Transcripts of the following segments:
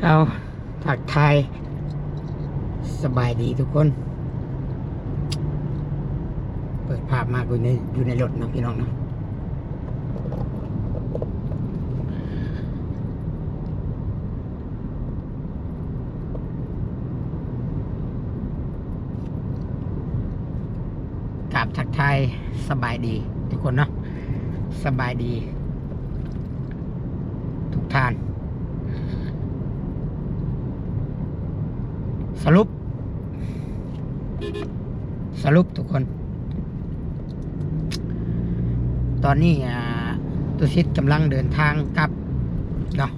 เอาทักทายสบายดีทุกคนเปิดภาพมาอยู่ในรถนะพี่น้องนะกราบทักทายสบายดีทุกคนเนาะสบายดีทุกท่านสรุปทุกคนตอนนี้ตุสิตกำลังเดินทางกลับเนาะ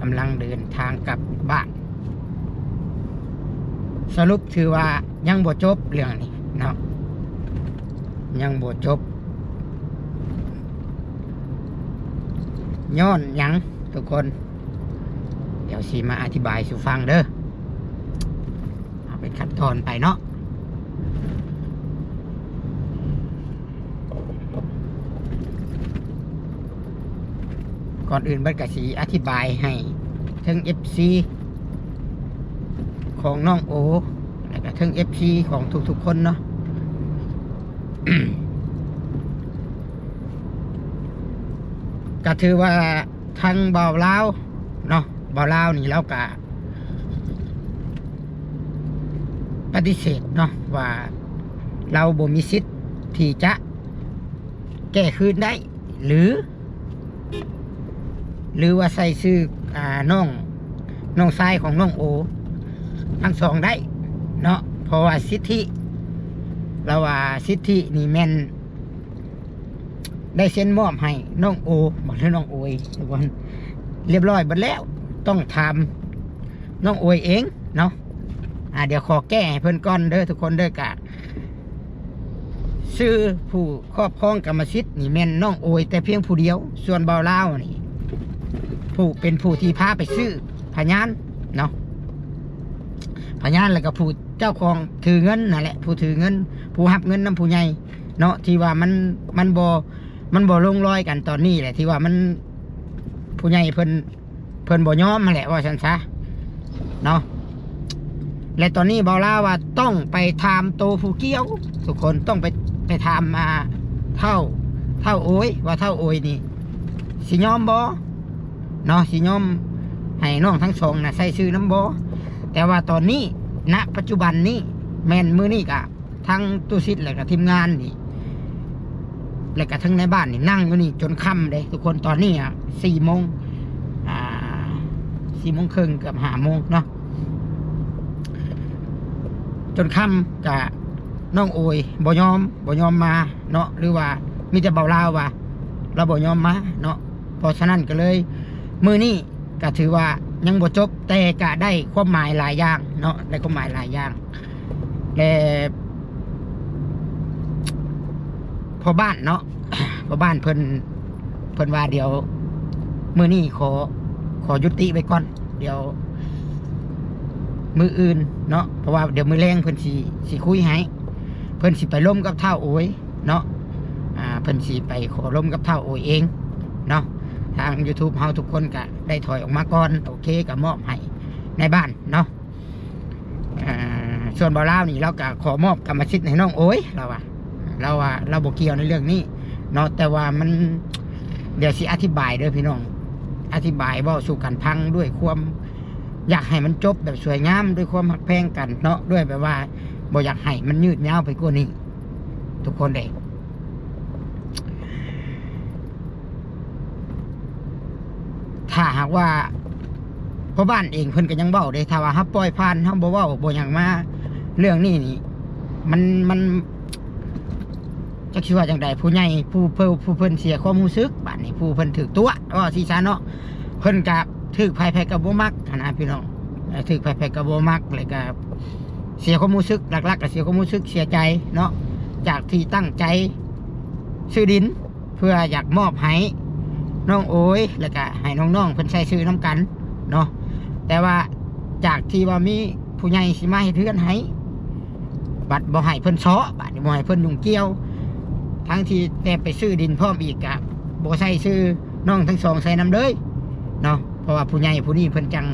กำลังเดินทางกลับบ้านสรุปถือว่ายังบ่จบเรื่องนี้เนาะยังบ่จบย้อนหยังทุกคนเดี๋ยวสิมาอธิบายสู่ฟังเด้อเอาเป็นขั้นตอนไปเนาะก่อนอื่นบัดกะสีอธิบายให้ทั้ง FC ของน้องโอและก็ทั้ง FC ของทุกๆคนเนาะ ก็ถือว่าทางบ่าวลาวเนาะบ่าวลาวนี่เราก็ปฏิเสธเนาะว่าเราบ่มีสิทธิ์ที่จะแก้คืนได้หรือว่าใส่ชื่อน้องชายของน้องโอทั้งสองได้เนาะเพราะว่าสิทธิเราว่าสิทธินี่แม่นได้เซ็นมอบให้น้องโอบอกให้น้องโอยทุกคนเรียบร้อยหมดแล้วต้องทำน้องโอยเองเนาะเดี๋ยวขอแก้ให้เพิ่นก่อนเด้อทุกคนเด้อกะชื่อผู้ครอบครองกรรมสิทธิ์นี่แม่นน้องโอยแต่เพียงผู้เดียวส่วนบ่าวลาวนี่ผู้เป็นผู้ที่พาไปซื้อพยานเนาะพยานแล้วก็ผู้เจ้าของถือเงินนั่นแหละผู้ถือเงินผู้รับเงินนำผู้ใหญ่เนาะที่ว่ามันบ่ลงรอยกันตอนนี้แหละที่ว่ามันผู้ใหญ่เพิ่นบ่ยอมมาแหละว่าฉันซะเนาะและตอนนี้บ่าวลาวว่าต้องไปถามโตผู้เกี่ยวทุกคนต้องไปถามเท่าโอยว่าเท่าโอยนี่สิยอมบ่เนาะสิยอมให้น้องทั้งสองน่ะใส่ชื่อน้ำบ่แต่ว่าตอนนี้ณปัจจุบันนี้แม่นมื้อนี้ก็ทั้งตู้ซิดแล้วก็ทีมงานนี่แล้วก็ทั้งในบ้านนี่นั่งอยู่นี่จนค่ำเลยทุกคนตอนนี้4 โมง4 โมงครึ่งเกือบ5 โมงเนาะจนค่ำกับน้องโอยบ่ยอมมาเนาะหรือว่ามีแต่เบาลาวว่าเราบ่ยอมมาเนาะเพราะฉะนั้นก็เลยมื้อนี้ก็ถือว่ายังบ่จบแต่ก็ได้ความหมายหลายอย่างเนาะได้ความหมายหลายอย่างและพอบ้านเนาะ พอบ้านเพิ่นว่าเดี๋ยวมื้อนี้ขอยุติไว้ก่อนเดี๋ยวมื้ออื่นเนาะเพราะว่าเดี๋ยวมื้อแรงเพิ่นสิคุยให้เพิ่นสิไปร่วมกับเท่าโอยเนาะเพิ่นสิไปขอร่วมกับเท่าโอยเองเนาะทาง YouTube เฮาทุกคนก็ได้ถอยออกมาก่อนโอเคก็มอบให้ในบ้านเนาะส่วนบ่าวลาวนี่เราก็ขอมอบกรรมสิทธิ์ให้น้องโอยเราบ่เกี่ยวในเรื่องนี้เนาะแต่ว่ามันเดี๋ยวสิอธิบายเด้อพี่น้องอธิบายเว้าสู่กันพังด้วยความอยากให้มันจบแบบสวยงามด้วยความหักแพงกันเนาะด้วยแบบว่าบ่อยากให้มันยืดยาวไปกว่านี้ทุกคนเด้ถ้าหากว่าพ่อบ้านเองเพิ่นก็ยังเว้าได้ถ้าว่าเฮาปล่อยผ่านเฮาบ่เว้าบ่หยังมาเรื่องนี้นี่มันจักสิว่าจังได๋ผู้ใหญ่ผู้เพิ่นเสียความรู้สึกบัดนี้ผู้เพิ่นถูกตัวว่าสิซะเนาะเพิ่นก็ถูกไผก็บ่มักนะพี่น้องถูกไผก็บ่มักแล้วก็เสียความรู้สึกหลักๆก็เสียความรู้สึกเสียใจเนาะจากที่ตั้งใจซื้อดินเพื่ออยากมอบให้น้องโอยแล้วก็ให้น้องๆเพิ่นใช้ชื่อน้ำกันเนาะแต่ว่าจากที่ว่ามีผู้ใหญ่สิมาให้เทือนให้บัดบ่ให้เพิ่นซ้อบัดบ่ให้เพิ่นยุ่งเกี่ยวทั้งที่แต่ไปซื้อดินพร้อมอีกก็บ่ใส่ชื่อน้องทั้งสองใส่นำเลยเนาะเพ ราะว่าผู้ใหญ่ผู้นี้เพิ่นจัง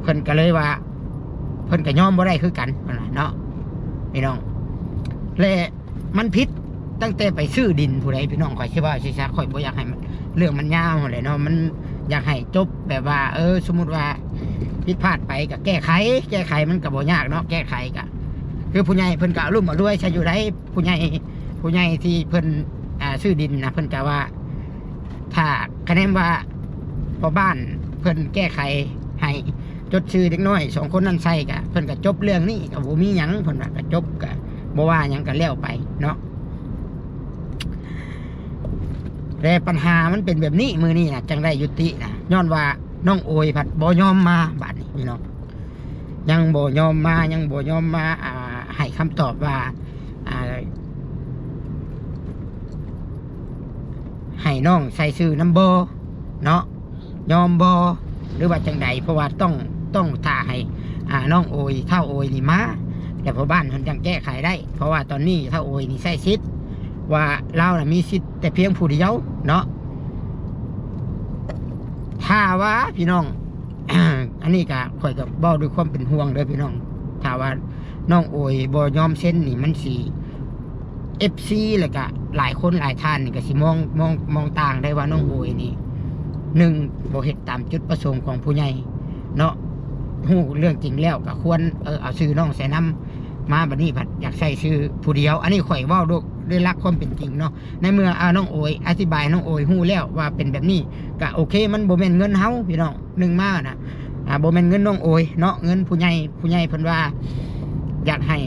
เพิ่นก็เลยว่าเพิ่นก็ยอมบ่ได้คือกันเนาะพี่น้องและมันผิดตั้งแต่ไปซื้อดินผู้ใดพี่น้องข่อยคิดว่าสิซะข่อยบ่อยากให้มันเรื่องมันยาวเลยเนาะมันอยากให้จบแบบว่าสมมุติว่าผิดพลาดไปก็แก้ไขมันก็บ่ยากเนาะแก้ไขก็คือผู้ใหญ่เพิ่นก็อารมณ์มาด้วยใช่อยู่ได้ผู้ใหญ่ที่เพิ่นซื้อดินนะเพิ่นก็ว่าถ้าคะแนนว่าพอบ้านเพิ่นแก้ไขให้จดชื่อเด็กน้อย2คนนั้นใส่ก็เพิ่นก็จบเรื่องนี้ก็บ่มีหยังเพิ่นว่าก็จบก็บ่ว่าหยังก็แล้วไปเนาะแต่ปัญหามันเป็นแบบนี้มือนี้นะจังได้ยุตินะย้อนว่าน้องโอยผัดบ่ยอมมาบัดนี้พี่น้องยังบ่ยอมมาให้คำตอบว่าให้น้องใส่ซื้อน้ำบ่เนาะยอมบ่หรือว่าจังใดเพราะว่าต้องท่าให้น้องโอยเท่าโอยนี่มาแต่พอบ้านเพิ่นจังแก้ไขได้เพราะว่าตอนนี้เท่าโอยนี่ใส่สิทธิ์ว่าเราน่ะมีสิทธิ์แต่เพียงผู้เดียวเนาะถ้าว่าพี่น้อง อันนี้ก็ข่อยก็เว้าด้วยความเป็นห่วงเด้อพี่น้องถ้าว่าน้องโอยบ่ยอมเซ็นนี่มันสิ FC แล้วก็หลายคนหลายท่านนี่ก็สิมองต่างได้ว่าน้องโอยนี่1บ่เฮ็ดตามจุดประสงค์ของผู้ใหญ่เนาะฮู้เรื่องจริงแล้วก็ควรเอาชื่อน้องใส่นำมาบัดนี้ผัดอยากใส่ชื่อผู้เดียวอันนี้ข่อยเว้าด้วยหลักความเป็นจริงเนาะในเมื่อน้องโอยอธิบายน้องโอยฮู้แล้วว่าเป็นแบบนี้ก็โอเคมันบ่แม่นเงินเฮาพี่น้อง1มาน่ะบ่แม่นเงินน้องโอยเนาะเงินผู้ใหญ่เพิ่นว่าอยากให้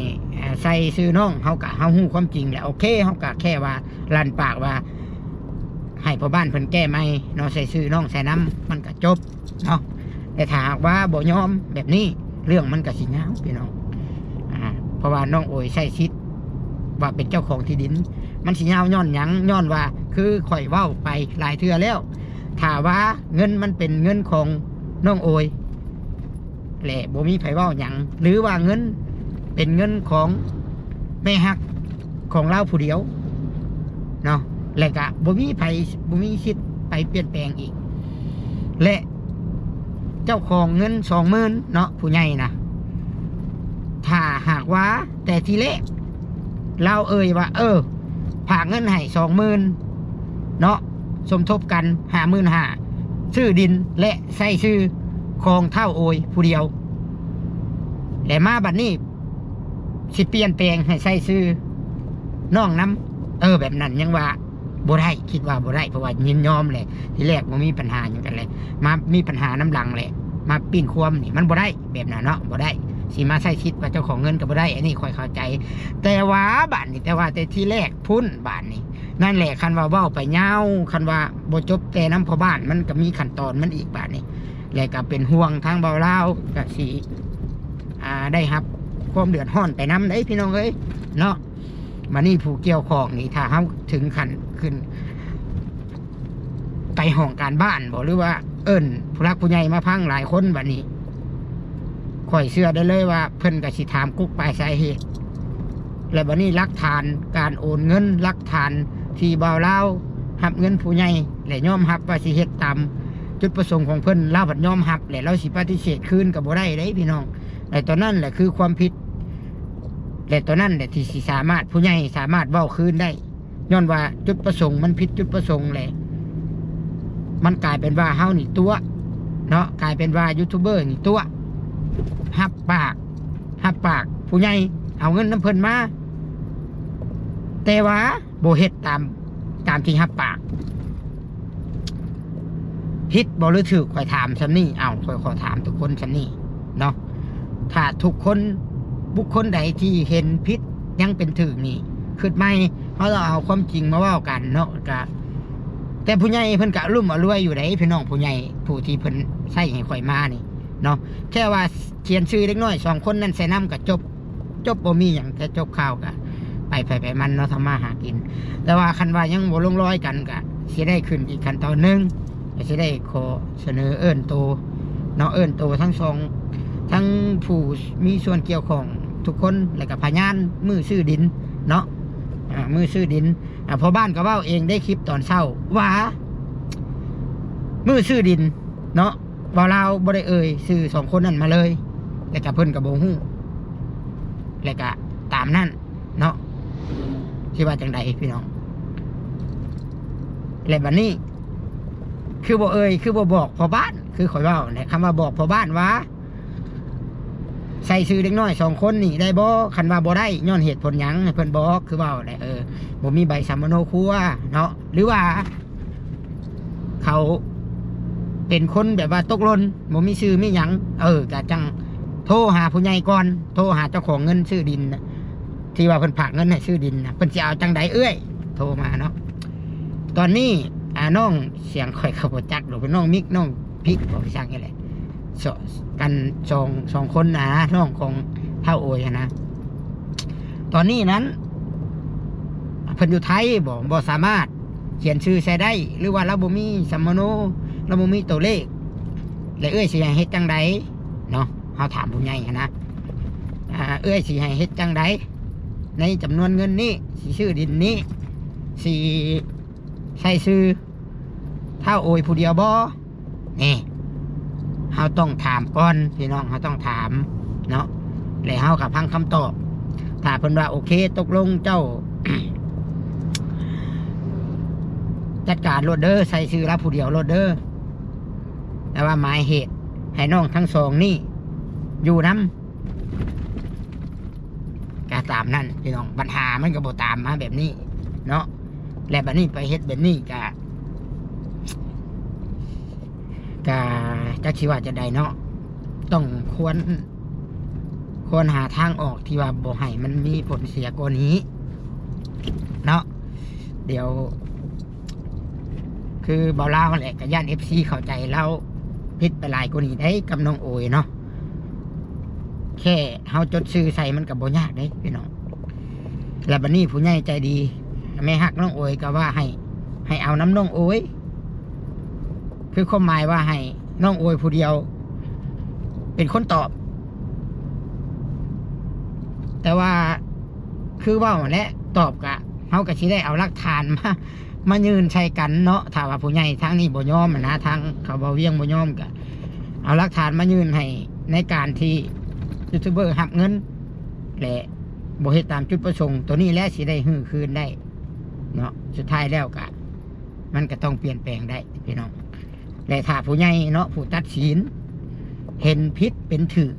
ใส่ชื่อน้องเฮาก็เฮาฮู้ความจริงแหละโอเคเฮาก็แค่ว่าลั่นปากว่าให้พ่อบ้านเพิ่นแก้ใหม่เนาะใส่ชื่อน้องใส่น้ำมันก็จบเนาะแต่ถ้าหากว่าบ่ยอมแบบนี้เรื่องมันก็สิยาวพี่น้องเพราะว่าน้องโอยใช้สิทธิ์ว่าเป็นเจ้าของที่ดินมันสิยาวย้อนหยังย้อนว่าคือข่อยเว้าไปหลายเทื่อแล้วถ้าว่าเงินมันเป็นเงินของน้องโอยแหละบ่มีไผเว้าหยังหรือว่าเงินเป็นเงินของแม่ฮักของเราผู้เดียวเนาะและก็บ่มีสิทธิ์ไปเปลี่ยนแปลงอีกและเจ้าของเงิน 20,000 เนาะผู้ใหญ่นะถ้าหากว่าแต่ทีแรกเราว่าฝากเงินให้ 20,000 เนาะสมทบกัน 55,000 ซื้อดินและใส่ชื่อของเท่าโอยผู้เดียวแต่มาบัดนี้สิเปลี่ยนแปลงให้ใส่ชื่อน้องน้ำแบบนั้นยังว่าบ่ได้คิดว่าบ่ได้เพราะว่ายินยอมเลยทีแรกมันมีปัญหาอย่างกันเลยมามีปัญหาน้ำหลังเลยมาปีนความนี่มันบ่ได้แบบนั้นเนาะบ่ได้สิมาใส่คิดว่าเจ้าของเงินก็บ่ได้อันนี้ค่อยเข้าใจแต่ว่าบ้านนี่แต่ทีแรกพุ่นบ้านนี่นั่นแหละคันว่าเว้าไปยาวคันว่าบ่จบแต่น้ำพอบ้านมันก็มีขั้นตอนมันอีกบ้านนี่แล้วก็เป็นห่วงทางเบาลาวก็สิได้รับความเดือดร้อนไปน้ำได้พี่น้องเอ้ยเนาะมานี่ผู้เกี่ยวข้องนี่ถ้าเฮาถึงขั้นขึ้นไปห้องการบ้านบอกหรือว่าผู้รักผู้ใหญ่มาพังหลายคนบัดนี้ข่อยเชื่อได้เลยว่าเพิ่นก็สิถามกุ๊กปลายสาเหตุและบัดนี้หลักฐานการโอนเงินหลักฐานที่บ่าวลาวรับเงินผู้ใหญ่และยอมรับว่าสิเฮ็ดตามจุดประสงค์ของเพิ่นลาวบัดยอมรับและเราสิปฏิเสธคืนก็บ่ได้เด้พี่น้องแต่ตอนนั้นแหละคือความผิดและตอนนั้นแหละที่สิสามารถผู้ใหญ่สามารถเว้าคืนได้ย้อนว่าจุดประสงค์มันผิดจุดประสงค์แหละมันกลายเป็นว่าเฮานี่ตัวเนาะกลายเป็นว่ายูทูบเบอร์นี่ตัวหับปากผู้ใหญ่เอาเงินน้ำเพิ่นมาแต่ว่าโบเฮ็ดตามที่หับปากผิดบ่หรือถูกข่อยถามซ้ำนี่ข่อยขอถามทุกคนซ้ำนี่เนาะถ้าทุกคนบุคคลใดที่เห็นผิดยังเป็นถูกนี่คือไม่เขาเราเอาความจริงมาว่ากันเนาะก็แต่ผู้ใหญ่เพิ่นกะรุ่มอรวยอยู่ไหนพี่น้องผู้ใหญ่ผู้ที่เพิ่นใส่ให้ข่อยมานี่เนาะแค่ว่าเขียนชื่อเล็กน้อย2คนนั้นใส่น้ำก็จบบ่มีอย่างแค่จบข่าวก็ไปมันเนาะทำมาหากินแต่ว่าคันว่ายังบ่ลงรอยกันก็สิได้ขึ้นอีกขั้นตอนนึงก็สิได้ขอเสนอโตเนาะโตทั้งผู้มีส่วนเกี่ยวข้องทุกคนแล้วก็พยานมือซื้อดินเนาะมือซื้อดินพอบ้านก็เว้าเองได้คลิปตอนเช้าว่ามือซื้อดิน เนาะบ่าวลาวบ่ได้เอ่ยชื่อสองคนนั้นมาเลยแล้วก็เพิ่นก็บ่ฮู้แล้วก็ตามนั้นเนาะสิว่าจังใดพี่น้องและบัดนี้คือบ่เอ่ยคือบ่บอกพ่อบ้านคือข่อยเว้าเนี่ยคำว่าบอกพ่อบ้านว่าใส่ชื่อเด็กน้อย2คนนี่ได้บ่คันว่าบ่ได้ย้อนเหตุผลหยังให้เพิ่นบอกคือเว้าได้บ่มีใบสัมมโนครัวเนาะหรือว่าเขาเป็นคนแบบว่าตกหล่นบ่มีชื่อมีหยังก็จังโทรหาผู้ใหญ่ก่อนโทรหาเจ้าของเงินชื่อดินนะที่ว่าเพิ่นฝากเงินให้ชื่อดินนะเพิ่นสิเอาจังใดโทรมาเนาะตอนนี้น้องเสียงข่อยเขาบ่จักหรอกเป็นน้องมิกน้องพิกบ่ช่างนี่แหละกันสองคนนะน้องของเท่าโอยนะตอนนี้นั้นเพิ่นอยู่ไทยบ่สามารถเขียนชื่อใส่ได้หรือว่าเราบ่มีสัมมโนเราบ่มีตัวเลขและสิให้เฮ็ดจังใดเนาะเฮาถามผู้ใหญ่นะสิให้เฮ็ดจังใดในจำนวนเงินนี้สิชื่อดินนี้สิใช้ชื่อเท่าโอยผู้เดียวบ่นี่เฮาต้องถามก่อนพี่น้องเฮาต้องถามเนาะแล้วเฮาก็ฟังคำตอบถ้าเพิ่นว่าโอเคตกลงเจ้า จัดการโลดเดอร์ใส่ชื่อรับผู้เดียวโลดเดอร์แต่ว่าหมายเหตุให้น้องทั้งสองนี่อยู่น้ำก็ตามนั่นพี่น้องปัญหามันก็บ่ตามมาแบบนี้เนาะและบัดนี้ไปเฮ็ดแบบนี้ก็จักสิว่าจะได้เนาะต้องควรหาทางออกที่ว่าบ่ให้มันมีผลเสียกว่านี้เนาะเดี๋ยวคือบ่าวลาวแหละกับย่าน FC เข้าใจเราผิดไปหลายกว่านี้ได้กับน้องโอยเนาะแค่เฮาจดชื่อใส่มันก็บ่ยากเด้พี่น้องแล้วบัดนี้ผู้ใหญ่ใจดีแม่ฮักน้องโอยก็ว่าให้เอาน้ำน้องโอยคือความหมายว่าให้น้องโอยผู้เดียวเป็นคนตอบแต่ว่าคือว่าแหละตอบกะเฮาก็สิได้เอาหลักฐานมายืนใช้กันเนาะถ้าว่าผู้ใหญ่ทางนี้บ่ยอมนะทางเขาบ่เวียงบ่ยอมก็เอาหลักฐานมายืนให้ในการที่ยูทูบเบอร์หักเงินและบ่เฮ็ดตามจุดประสงค์ตัวนี้แล้วสิได้ฮื้อคืนได้เนาะสุดท้ายแล้วก็มันก็ต้องเปลี่ยนแปลงได้พี่น้องและถ้าผู้ใหญ่เนาะผู้ตัดสินเห็นผิดเป็นถูก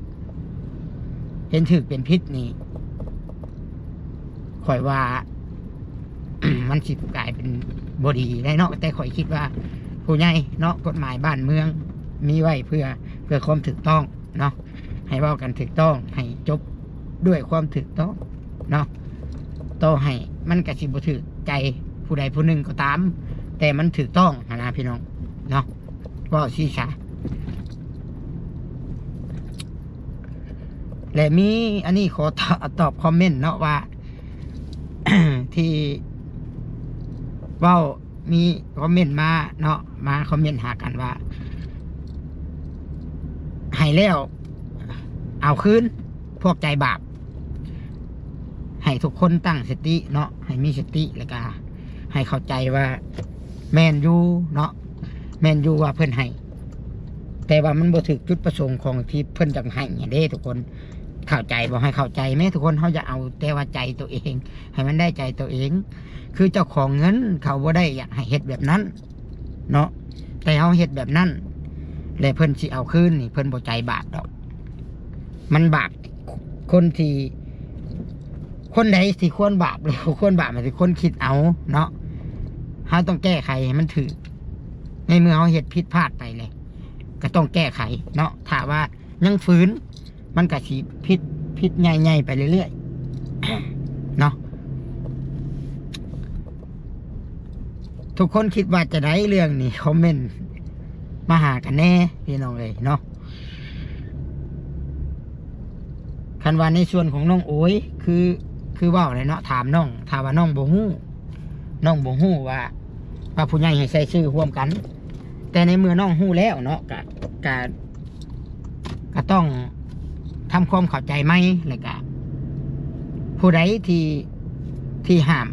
เป็นผิดนี่ข่อยว่า มันสิกลายเป็นบ่ดีได้เนาะแต่ข่อยคิดว่าผู้ใหญ่เนาะกฎหมายบ้านเมืองมีไว้เพื่อความถูกต้องเนาะให้เว้ากันถูกต้องให้จบด้วยความถูกต้องเนาะต่อให้มันก็สิบ่ถูกใจผู้ใดผู้หนึ่งก็ตามแต่มันถูกต้องนะพี่น้องเนาะก็สิซะและมีอันนี้ขอตอบคอมเมนต์เนาะว่า ที่เว้ามีคอมเมนต์มาเนาะมาคอมเมนต์หากันว่าให้แล้วเอาคืนพวกใจบาปให้ทุกคนตั้งสติเนาะให้มีสติแล้วก็ให้เข้าใจว่าแมนยูเนาะแมนยูว่าเพิ่นให้แต่ว่ามันบ่ถึกจุดประสงค์ของที่เพิ่นจังให้เด้ทุกคนเข้าใจบ่ให้เข้าใจแม้ทุกคนเขาจะเอาแต่ว่าใจตัวเองให้มันได้ใจตัวเองคือเจ้าของเงินเขาบ่ได้อยากให้เฮ็ดแบบนั้นเนาะแต่เขาเฮ็ดแบบนั้นแล้วเพิ่นสิเอาคืนนี่เพิ่นบ่ใจบาปดอกมันบาปคนใดที่ควรบาปหรือควรบาปมันสิคนคิดเอาเนาะเขาต้องแก้ไขให้มันถูกในเมื่อเขาเฮ็ดผิดพลาดไปเลยก็ต้องแก้ไขเนาะถ้าว่ายังฝืนมันก็สิผิดใหญ่ๆไปเรื่อยๆเนาะทุกคนคิดว่าจะได้เรื่องนี้คอมเมนต์มาหากันแน่พี่น้องเลยเนาะคันว่าในส่วนของน้องโอยคือว่าอะไรเนาะถามน้องถามว่าน้องบ่ฮู้ว่าผู้ใหญ่ให้ใส่ชื่อร่วมกันแต่ในเมื่อน้องฮู้แล้วเนาะก็ต้องทำความเข้าใจไหมแล้วก็ผู้ใดที่ห้าม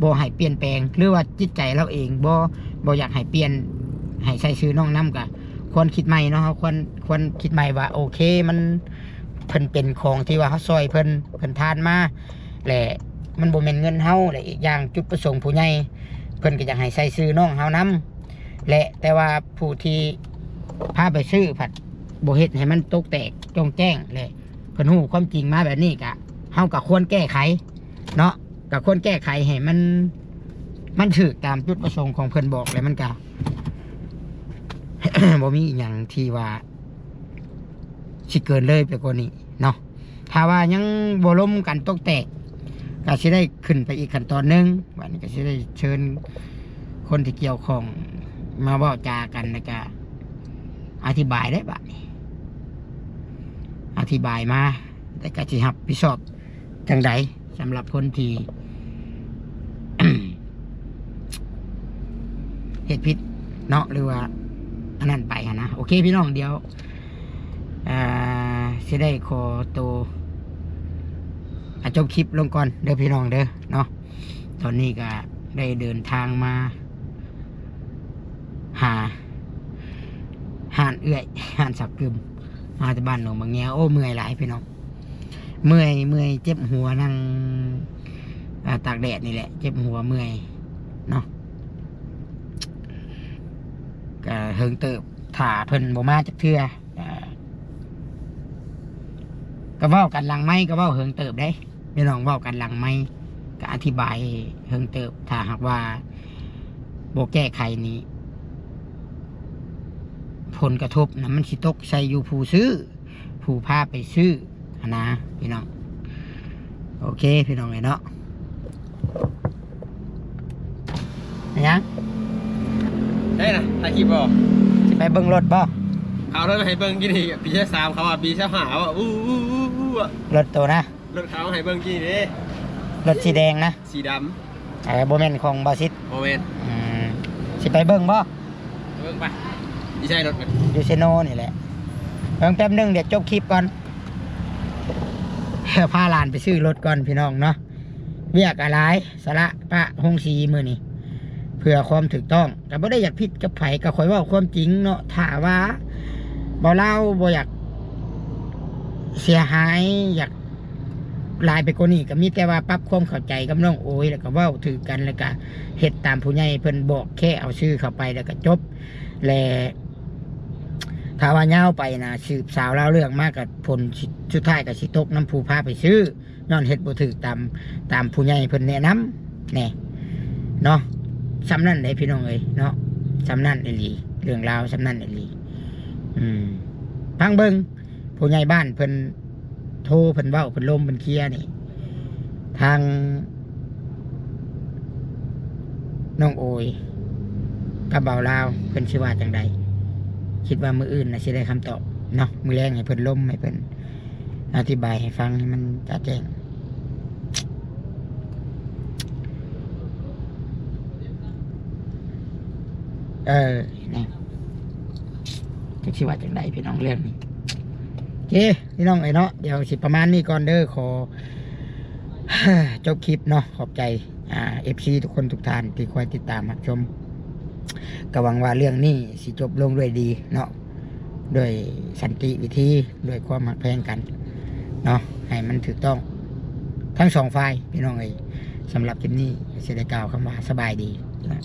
บ่ให้เปลี่ยนแปลงหรือว่าจิตใจเราเองบ่อยากให้เปลี่ยนให้ใส่ชื่อน้องนำก็ ควรคิดใหม่เนาะเขาควรคิดใหม่ว่าโอเคมันเพิ่นเป็นของที่ว่าเขาซอยเพิ่นทานมาแหละมันบ่แม่นเงินเฮาและอีกอย่างจุดประสงค์ผู้ใหญ่เพิ่นก็อยากให้ใส่ซื้อน้องเฮานํและแต่ว่าผู้ที่พาไปซื้อผัดบ่เฮ็ดให้มันตกแตกจงแจ้งและเพิ่นฮู้ความจริงมาแบบนี้ก็เฮาก็ควรแก้ไขเนาะก็ควรแก้ไขให้มันถูกตามจุดประสงค์ของเพิ่นบอกแล้วมันก็ บ่มีอีกอย่างที่ว่าสิเกินเลยไปกว่านี้เนาะถ้าว่ายังบ่ล้มกันตกแตกก็สิได้ขึ้นไปอีกขั้นตอนหนึงวันนี้ก็สิได้เชิญคนที่เกี่ยวข้องมาเว้าจากันแล้วก็อธิบายได้บัดนี้อธิบายมาแต่ก็สิรับผิดชอบจังใดสำหรับคนที่ เฮ็ดผิดเนาะหรือว่าอันนั้นไปนะโอเคพี่น้องเดี๋ยวสิได้ขอตัวจบคลิปลงก่อนเด้อพี่น้องเด้อเนาะตอนนี้ก็ได้เดินทางมาหาห่านเอื้อยห่านสับกึมมาจากบ้านหนองบางแงโอ้เมื่อยหลายพี่น้องเมื่อยเจ็บหัวนั่งตากแดดนี่แหละเจ็บหัวเมื่อยเนาะก็เฮิงเติบถ่าเพิ่นบ่มาจากเทื่อก็เว้ากันหลังไม้ก็เว้าเฮิงเติบได้พี่น้องเว้ากันหลังไม้ก็อธิบายเฮิงเติบถ้าหากว่าบ่แก้ไขนี้ผลกระทบนะมันสิตกใส่อยู่ผู้ซื้อผู้พาไปซื้อนะพี่น้องโอเคพี่น้องเลยเนาะยัง ได้นะถ่ายคลิปบ่ จะไปเบิ้งรถบ่ เอารถให้เบิ่งกี่นี่ปีที่3เขาอ่ะปีที่5ว่ะอู้อ่ะ รถตัวนะ รถเขาให้เบิ่งกี่นี่ รถสีแดงนะ สีด โบแมนของบาซิต ำโมเมนต์ สิไปเบิ้งบ่ เบิ่งไปนี่ใช่รถ ยูเซโนนี่แหละเพิ่งแป๊บนึงเดี๋ยวจบคลิปก่อน พาหลานไปซื้อรถก่อนพี่น้องเนาะเวียกอะไรสาระปะหงสีมือนี่เพื่อความถูกต้องแต่ไม่ได้อยากผิดกับไผก็คอยว่าความจริงเนาะถ้าว่าบ่เล่าบ่อยากเสียหายอยากลายไปกว่านี้ก็มีแต่ว่าปรับความเข้าใจกับน้องโอ้ยแล้วก็เว้าถือกันแล้วก็เฮ็ดตามผู้ใหญ่เพิ่นบอกแค่เอาชื่อเข้าไปแล้วก็จบและถ้าว่าเงาไปนะสืบสาวเล่าเรื่องมากกับผลสุดท้ายกับสิตกน้ำผู้พาไปซื้อนอนเฮ็ดบ่ถือตามผู้ใหญ่เพิ่นแนะนำแน่เนาะสำนั่นได้พี่น้องเอ้ยเนาะสำนั่นอีหลีเรื่องราวสำนั่นอีหลีพังเบิ่งผู้ใหญ่บ้านเพิ่นโทรเพิ่นเว้าเพิ่นลมเพิ่นเคลียร์นี่ทางน้องโอยกับเบาลาวเพิ่นสิว่าจังใดคิดว่ามื้ออื่นน่ะสิได้คำตอบเนาะมื้อแรงให้เพิ่นลมให้เพิ่นอธิบายให้ฟังให้มันชัดแจ้งนะจักสิว่าจังใดพี่น้องเรื่องนี้โอเคพี่น้องเอ้ยเนาะเดี๋ยวสิประมาณนี้ก่อนเด้อขอ จบคลิปเนาะขอบใจFC ทุกคนทุกท่านที่คอยติดตามรับชมก็หวังว่าเรื่องนี้สิจบลงด้วยดีเนาะด้วยสันติวิธีด้วยความหักแพงกันเนาะให้มันถูกต้องทั้งสองฝ่ายพี่น้องเอ้ยสำหรับคลิปนี้จะได้กล่าวคำว่าสบายดีนะ